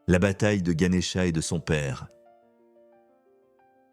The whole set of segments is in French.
La bataille de Ganesha et de son père.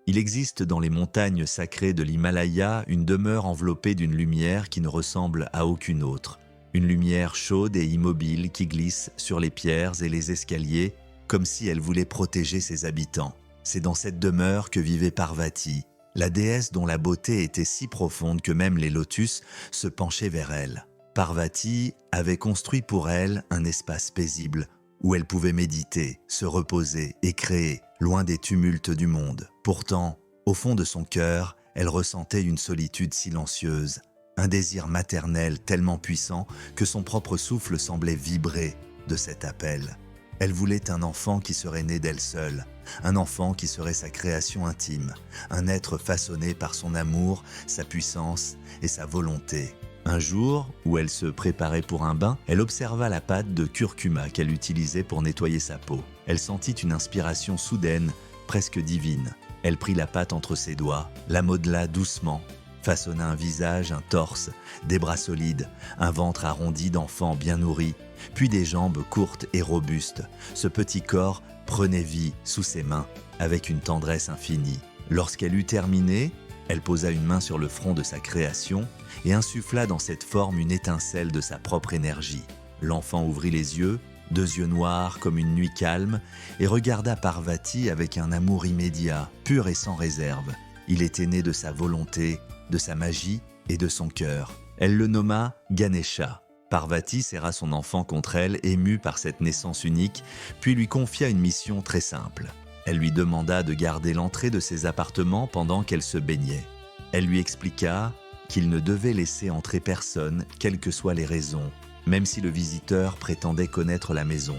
Il existe dans les montagnes sacrées de l'Himalaya une demeure enveloppée d'une lumière qui ne ressemble à aucune autre. Une lumière chaude et immobile qui glisse sur les pierres et les escaliers comme si elle voulait protéger ses habitants. C'est dans cette demeure que vivait Parvati, la déesse dont la beauté était si profonde que même les lotus se penchaient vers elle. Parvati avait construit pour elle un espace paisible où elle pouvait méditer, se reposer et créer, loin des tumultes du monde. Pourtant, au fond de son cœur, elle ressentait une solitude silencieuse, un désir maternel tellement puissant que son propre souffle semblait vibrer de cet appel. Elle voulait un enfant qui serait né d'elle seule, un enfant qui serait sa création intime, un être façonné par son amour, sa puissance et sa volonté. Un jour, où elle se préparait pour un bain, elle observa la pâte de curcuma qu'elle utilisait pour nettoyer sa peau. Elle sentit une inspiration soudaine, presque divine. Elle prit la pâte entre ses doigts, la modela doucement, façonna un visage, un torse, des bras solides, un ventre arrondi d'enfant bien nourri, puis des jambes courtes et robustes. Ce petit corps prenait vie sous ses mains, avec une tendresse infinie. Lorsqu'elle eut terminé, elle posa une main sur le front de sa création et insuffla dans cette forme une étincelle de sa propre énergie. L'enfant ouvrit les yeux, 2 yeux noirs comme une nuit calme, et regarda Parvati avec un amour immédiat, pur et sans réserve. Il était né de sa volonté, de sa magie et de son cœur. Elle le nomma Ganesha. Parvati serra son enfant contre elle, émue par cette naissance unique, puis lui confia une mission très simple. Elle lui demanda de garder l'entrée de ses appartements pendant qu'elle se baignait. Elle lui expliqua qu'il ne devait laisser entrer personne, quelles que soient les raisons, même si le visiteur prétendait connaître la maison.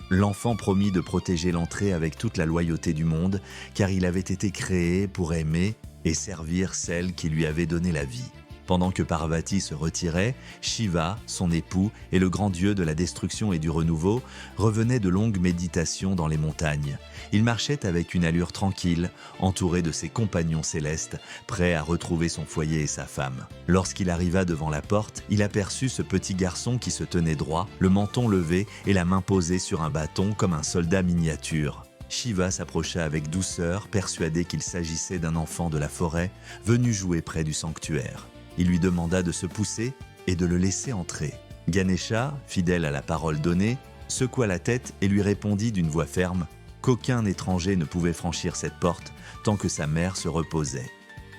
L'enfant promit de protéger l'entrée avec toute la loyauté du monde, car il avait été créé pour aimer et servir celle qui lui avait donné la vie. Pendant que Parvati se retirait, Shiva, son époux et le grand dieu de la destruction et du renouveau, revenaient de longues méditations dans les montagnes. Il marchait avec une allure tranquille, entouré de ses compagnons célestes, prêt à retrouver son foyer et sa femme. Lorsqu'il arriva devant la porte, il aperçut ce petit garçon qui se tenait droit, le menton levé et la main posée sur un bâton comme un soldat miniature. Shiva s'approcha avec douceur, persuadé qu'il s'agissait d'un enfant de la forêt, venu jouer près du sanctuaire. Il lui demanda de se pousser et de le laisser entrer. Ganesha, fidèle à la parole donnée, secoua la tête et lui répondit d'une voix ferme qu'aucun étranger ne pouvait franchir cette porte tant que sa mère se reposait.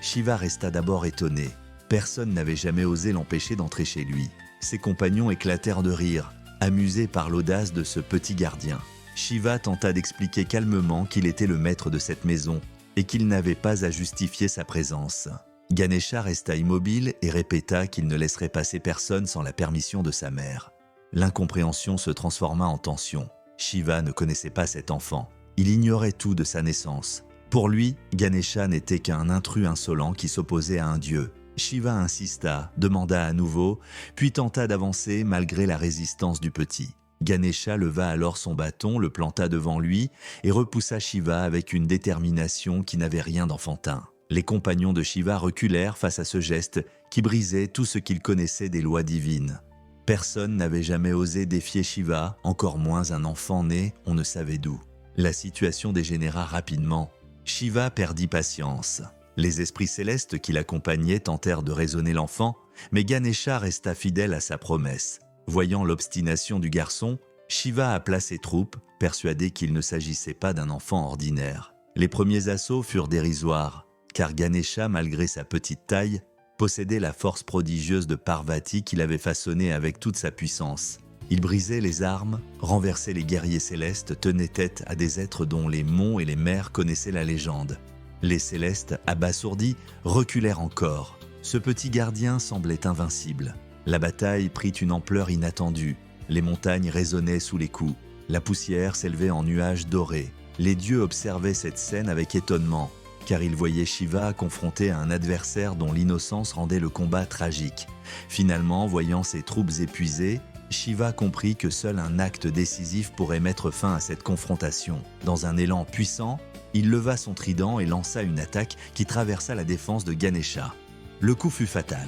Shiva resta d'abord étonné. Personne n'avait jamais osé l'empêcher d'entrer chez lui. Ses compagnons éclatèrent de rire, amusés par l'audace de ce petit gardien. Shiva tenta d'expliquer calmement qu'il était le maître de cette maison et qu'il n'avait pas à justifier sa présence. Ganesha resta immobile et répéta qu'il ne laisserait passer personne sans la permission de sa mère. L'incompréhension se transforma en tension. Shiva ne connaissait pas cet enfant. Il ignorait tout de sa naissance. Pour lui, Ganesha n'était qu'un intrus insolent qui s'opposait à un dieu. Shiva insista, demanda à nouveau, puis tenta d'avancer malgré la résistance du petit. Ganesha leva alors son bâton, le planta devant lui et repoussa Shiva avec une détermination qui n'avait rien d'enfantin. Les compagnons de Shiva reculèrent face à ce geste qui brisait tout ce qu'ils connaissaient des lois divines. Personne n'avait jamais osé défier Shiva, encore moins un enfant né, on ne savait d'où. La situation dégénéra rapidement. Shiva perdit patience. Les esprits célestes qui l'accompagnaient tentèrent de raisonner l'enfant, mais Ganesha resta fidèle à sa promesse. Voyant l'obstination du garçon, Shiva appela ses troupes, persuadé qu'il ne s'agissait pas d'un enfant ordinaire. Les premiers assauts furent dérisoires, car Ganesha, malgré sa petite taille, possédait la force prodigieuse de Parvati qu'il avait façonnée avec toute sa puissance. Il brisait les armes, renversait les guerriers célestes, tenait tête à des êtres dont les monts et les mers connaissaient la légende. Les célestes, abasourdis, reculèrent encore. Ce petit gardien semblait invincible. La bataille prit une ampleur inattendue. Les montagnes résonnaient sous les coups. La poussière s'élevait en nuages dorés. Les dieux observaient cette scène avec étonnement, car ils voyaient Shiva confronté à un adversaire dont l'innocence rendait le combat tragique. Finalement, voyant ses troupes épuisées, Shiva comprit que seul un acte décisif pourrait mettre fin à cette confrontation. Dans un élan puissant, il leva son trident et lança une attaque qui traversa la défense de Ganesha. Le coup fut fatal.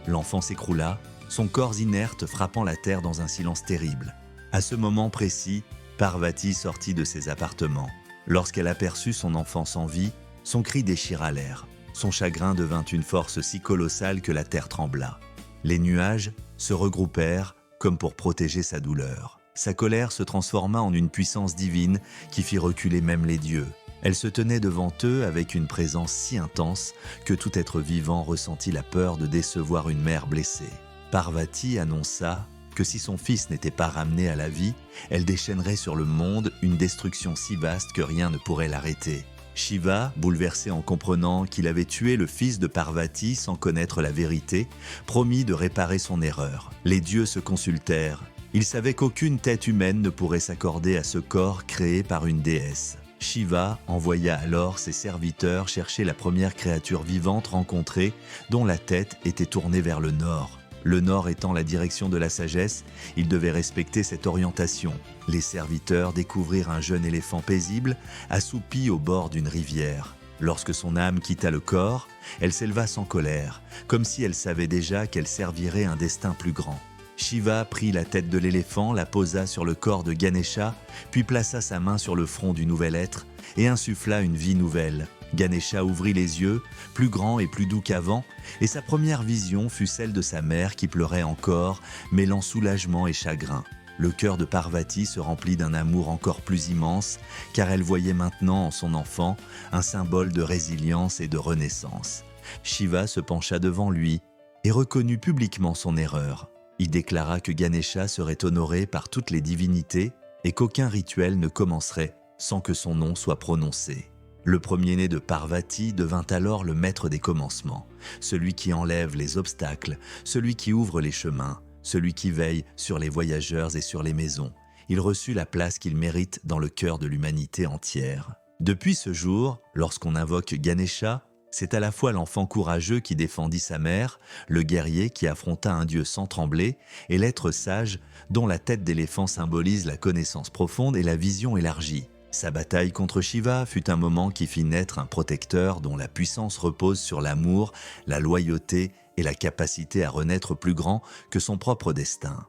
L'enfant s'écroula, son corps inerte frappant la terre dans un silence terrible. À ce moment précis, Parvati sortit de ses appartements. Lorsqu'elle aperçut son enfant sans vie, son cri déchira l'air. Son chagrin devint une force si colossale que la terre trembla. Les nuages se regroupèrent comme pour protéger sa douleur. Sa colère se transforma en une puissance divine qui fit reculer même les dieux. Elle se tenait devant eux avec une présence si intense que tout être vivant ressentit la peur de décevoir une mère blessée. Parvati annonça que si son fils n'était pas ramené à la vie, elle déchaînerait sur le monde une destruction si vaste que rien ne pourrait l'arrêter. Shiva, bouleversé en comprenant qu'il avait tué le fils de Parvati sans connaître la vérité, promit de réparer son erreur. Les dieux se consultèrent. Ils savaient qu'aucune tête humaine ne pourrait s'accorder à ce corps créé par une déesse. Shiva envoya alors ses serviteurs chercher la première créature vivante rencontrée dont la tête était tournée vers le nord. Le nord étant la direction de la sagesse, ils devaient respecter cette orientation. Les serviteurs découvrirent un jeune éléphant paisible, assoupi au bord d'une rivière. Lorsque son âme quitta le corps, elle s'éleva sans colère, comme si elle savait déjà qu'elle servirait un destin plus grand. Shiva prit la tête de l'éléphant, la posa sur le corps de Ganesha, puis plaça sa main sur le front du nouvel être et insuffla une vie nouvelle. Ganesha ouvrit les yeux, plus grand et plus doux qu'avant, et sa première vision fut celle de sa mère qui pleurait encore, mêlant soulagement et chagrin. Le cœur de Parvati se remplit d'un amour encore plus immense, car elle voyait maintenant en son enfant un symbole de résilience et de renaissance. Shiva se pencha devant lui et reconnut publiquement son erreur. Il déclara que Ganesha serait honoré par toutes les divinités et qu'aucun rituel ne commencerait sans que son nom soit prononcé. Le premier-né de Parvati devint alors le maître des commencements, celui qui enlève les obstacles, celui qui ouvre les chemins, celui qui veille sur les voyageurs et sur les maisons. Il reçut la place qu'il mérite dans le cœur de l'humanité entière. Depuis ce jour, lorsqu'on invoque Ganesha, c'est à la fois l'enfant courageux qui défendit sa mère, le guerrier qui affronta un dieu sans trembler, et l'être sage dont la tête d'éléphant symbolise la connaissance profonde et la vision élargie. Sa bataille contre Shiva fut un moment qui fit naître un protecteur dont la puissance repose sur l'amour, la loyauté et la capacité à renaître plus grand que son propre destin.